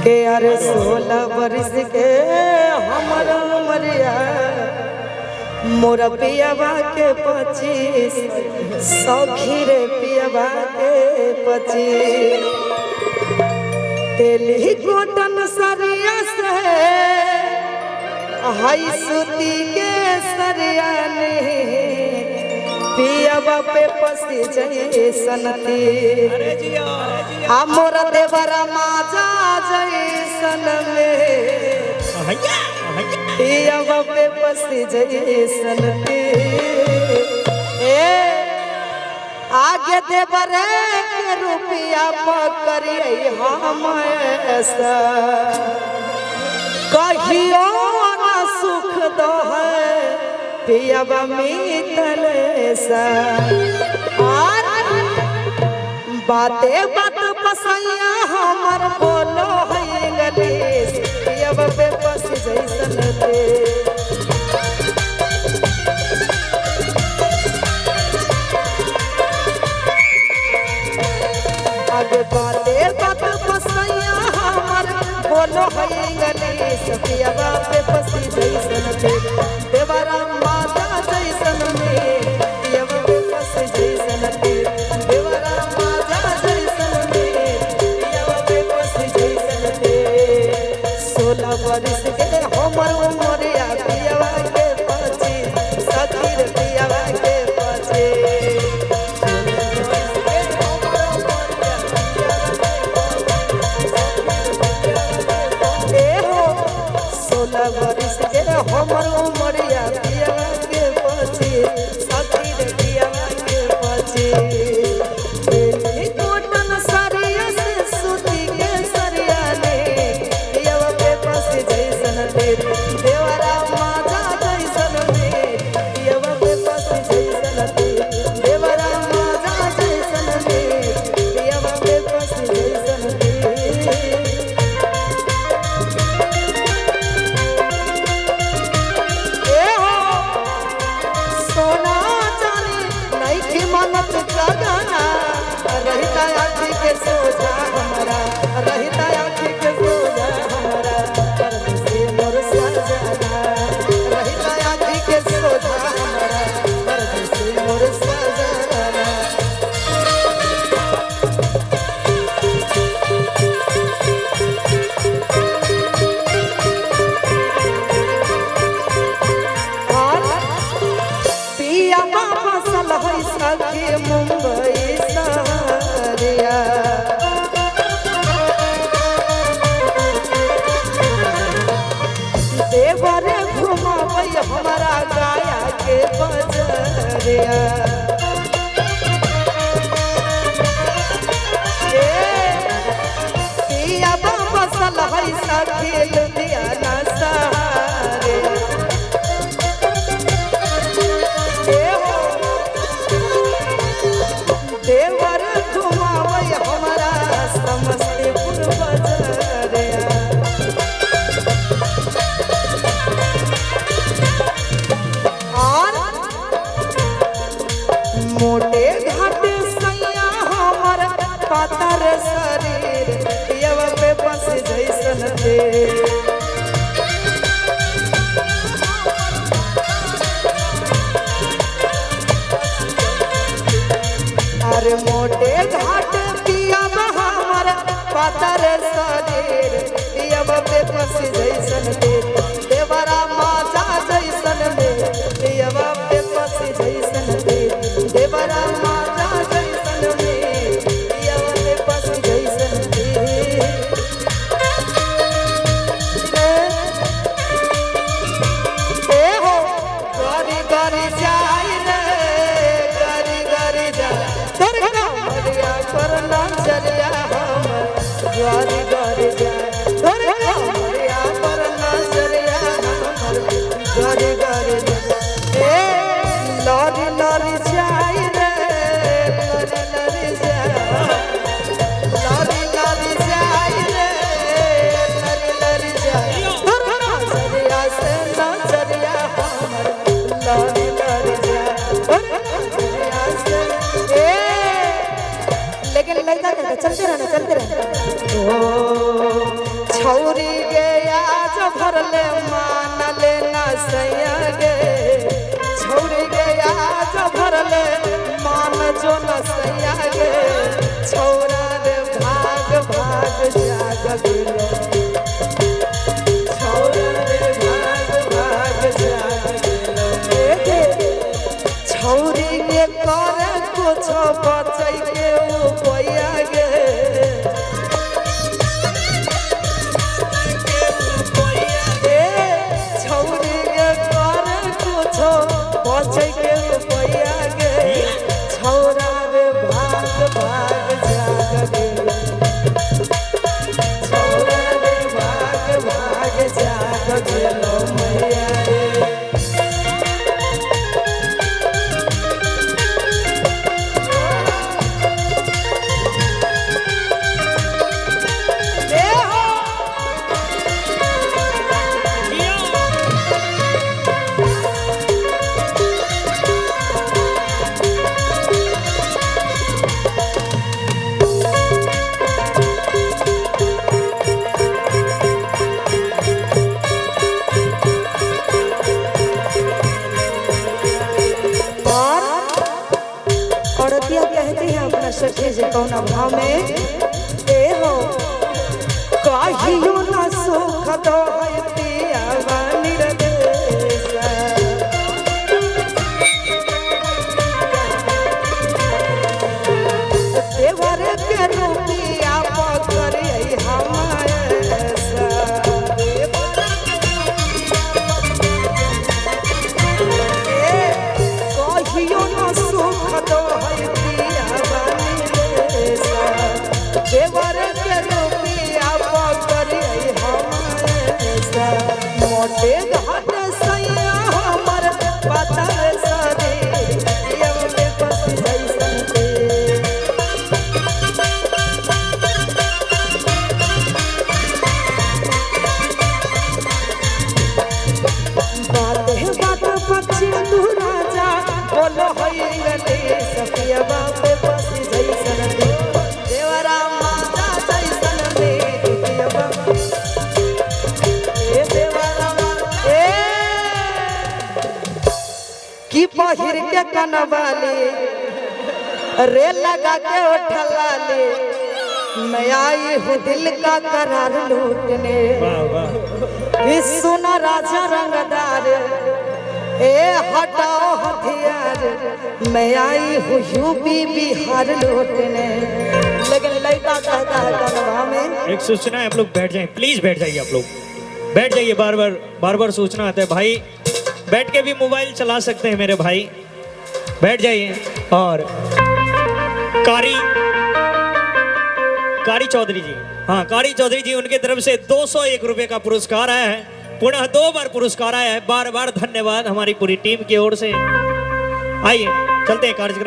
के अरे 16 वर्ष के हमर उमरिया मोरा पियावा के 25 सखी रे पियावा के 25 तेली कोटन सरिया से हाई सूती के सरिया ने पियावा पे पसी जैसनती आ मोरा देवरा माजा जैसन में पियावा पे पसी जैसनती आगे देवरे के रुपया पकड़िए हम ऐसा कहियो ना सुख दो है पियावा मितल सा बाते बात पसैया हमर बोलो है गलीस पियावा पे पस जैसन दे आगे बाते बात पसैया हमर बोलो है गलीस पियावा पे पस जैसन दे देवरा माता जैसन में पियावा पे पस जैसन दे देवरा माता जैसन में पियावा पे पस जैसन दे 16 वर्ष के हमर उमरिया पियावा के 25 सखी रे पियावा के 25 वर्ष के हमर उमरिया पियावा के 25 सखी रे पियावा के 25 तेली कोटन सरिया से सूती के सरिया ने पियावा पे पस जैसन दे देवरा माजा जैसन में पियावा पे पस जैसन दे देवरा माजा जैसन में पियावा पे पस जैसन दे रहता आँखी के सोझा हमारा रहता आँखी के सोझा हमारा परदेसी मोर सजना रहता आँखी के सोझा हमारा परदेसी मोर सजना पियावा फसल है सखी मुंबई देवरे घुमावै हमारा गाया के बजरिया पियावा बसल है सखी लुधियाना सहारे देवर घुमावै हमारा समस्तीपुर बजरिया मोटे घाटे सैया हमर पातर शरीर पियावा पे पस जैसन दे अरे मोटे घाटे पियावा हमर पातर शरीर पियावा पे पस जैसन दे देवरा माजा जैसन में पियावा पे पस जैसन दे देवरा माता जैसन में पियावा पे पस जैसन दे हो गरी गरी जाई रे गरी गरी जाई तोर कमरिया पर नजरिया हम गरी गरी जाई तोर कमरिया पर नजरिया सैया गे छौरा रे भाग भाग जाग गेलो छौरा रे भाग भाग जाग गेलो छौरी के करे कुछ बचै के उपाया गे छौरी के करे कुछ बचै के उपाया गे छौरा रे भाग भाग जाग गेलो छौरा रे भाग भाग जाग गेलो मैया रे औरतिया कहती है अपना सखी जे कौन भाव में ए हो कहियो ना सुख दो है पिया निर्देश देवर के रूपिया पकड़े हमारे कहियो ना सुख दो देवर के रूपिया पकड़े हमारे मोटे घाट सैया हमर पतर शरीर यमने बस जैसन के बात है बात पक्षी तू राजा बोलो है गले सफिया बाप बस जैसन के देवरा माता जैसन में दुतिया बाप ए देवरा ए की पहिर के कनवाली रे लगा के उठलाली मैं आई हूँ दिल का करार लूटने इस सुना राजा रंगदार ए हटाओ हथियार मैं आई हूँ यूपी बिहार लूटने लेकिन लड़का कहता है कनवा में एक सूचना है, आप लोग बैठ जाएं, प्लीज बैठ जाइए, आप लोग बैठ जाइए। बार बार सूचना आता है भाई, बैठ के भी मोबाइल चला सकते हैं मेरे भाई, बैठ जाइए। और कारी चौधरी जी, हाँ कारी चौधरी जी, उनके तरफ से 201 रुपए का पुरस्कार आया है, पुनः 2 बार पुरस्कार आया है, बार बार धन्यवाद हमारी पूरी टीम की ओर से। आइए चलते हैं कार्यक्रम।